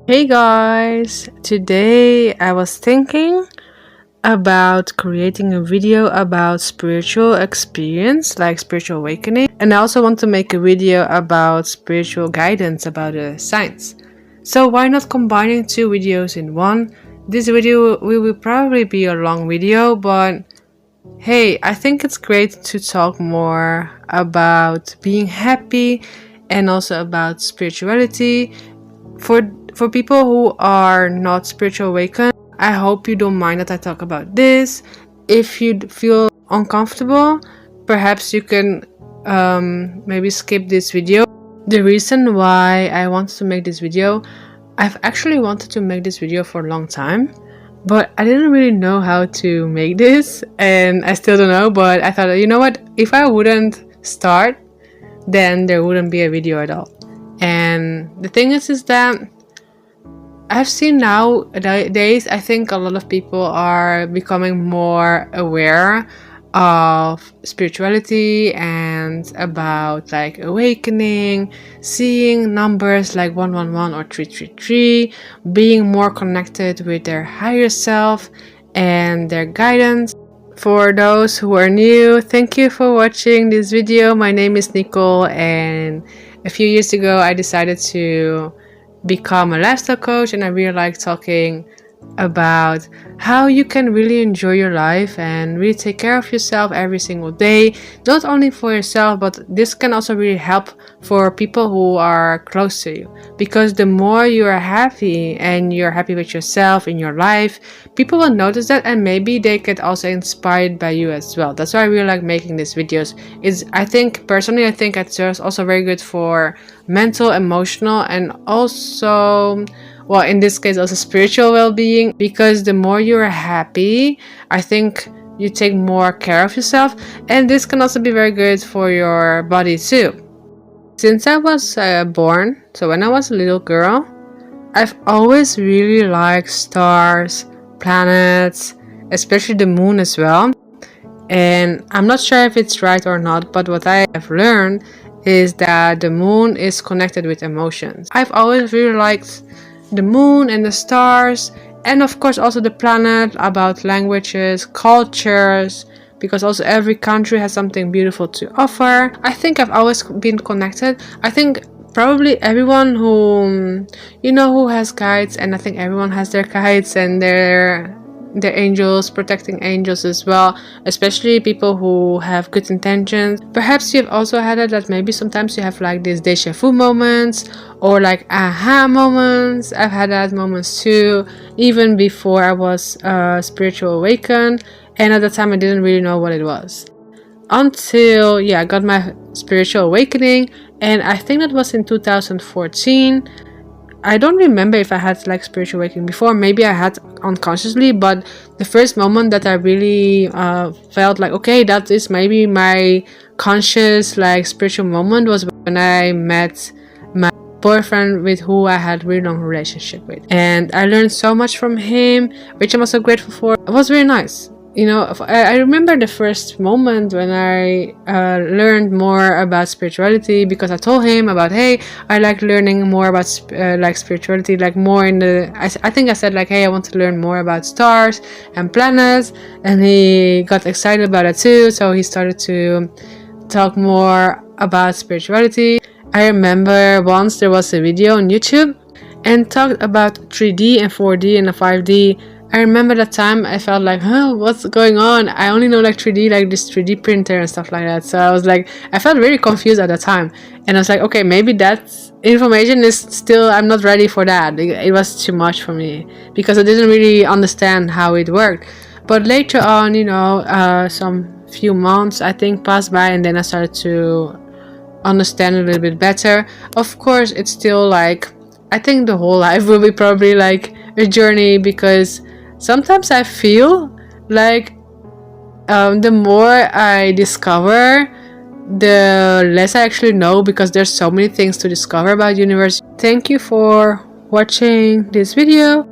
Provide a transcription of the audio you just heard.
Hey guys, today I was thinking about creating a video about spiritual experience, like spiritual awakening, and I also want to make a video about spiritual guidance, about the science. So why not combining two videos in one? This video will probably be a long video, but hey, I think it's great to talk more about being happy and also about spirituality for people who are not spiritual awakened. I hope you don't mind that I talk about this. If you feel uncomfortable, perhaps you can maybe skip this video. The reason why I wanted to make this video, I've actually wanted to make this video for a long time, but I didn't really know how to make this, and I still don't know. But I thought, you know what, if I wouldn't start, then there wouldn't be a video at all. And the thing is that I've seen nowadays, I think a lot of people are becoming more aware of spirituality and about like awakening, seeing numbers like 111 or 333, being more connected with their higher self and their guidance. For those who are new, thank you for watching this video. My name is Nicole, and a few years ago I decided to become a lifestyle coach, and I really like talking about how you can really enjoy your life and really take care of yourself every single day, not only for yourself, but this can also really help for people who are close to you, because the more you are happy and you're happy with yourself in your life, people will notice that, and maybe they get also inspired by you as well. That's why I really like making these videos. I think it's just also very good for mental, emotional, and also, well, in this case also spiritual well-being, because the more you're happy, I think you take more care of yourself, and this can also be very good for your body too. Since I was born, so when I was a little girl, I've always really liked stars, planets, especially the moon as well. And I'm not sure if it's right or not, but what I have learned is that the moon is connected with emotions. I've always really liked the moon and the stars, and of course also the planet, about languages, cultures, because also every country has something beautiful to offer. I think I've always been connected. I think probably everyone who has guides, and I think everyone has their guides and their angels, protecting angels as well, especially people who have good intentions. Perhaps you've also had it that maybe sometimes you have like these deja vu moments or like aha moments. I've had that moments too, even before I was spiritual awakened, and at the time I didn't really know what it was until I got my spiritual awakening, and I think that was in 2014. I don't remember if I had like spiritual awakening before. Maybe I had unconsciously, but the first moment that I really felt like, okay, that is maybe my conscious like spiritual moment, was when I met my boyfriend, with who I had a really long relationship with, and I learned so much from him, which I'm also grateful for. It was very nice. I remember the first moment when I learned more about spirituality, because I told him about, hey, I like learning more about like spirituality, like more in the, I think I said like, hey, I want to learn more about stars and planets, and he got excited about it too, so he started to talk more about spirituality. I remember once there was a video on YouTube and talked about 3D and 4D and 5D. I remember that time I felt like, what's going on? I only know like 3D, like this 3D printer and stuff like that. So I was like, I felt very confused at the time. And I was like, okay, maybe that information is still, I'm not ready for that. It was too much for me, because I didn't really understand how it worked. But later on, some few months I think passed by, and then I started to understand a little bit better. Of course, it's still like, I think the whole life will be probably like a journey, because sometimes I feel like the more I discover, the less I actually know, because there's so many things to discover about the universe. Thank you for watching this video.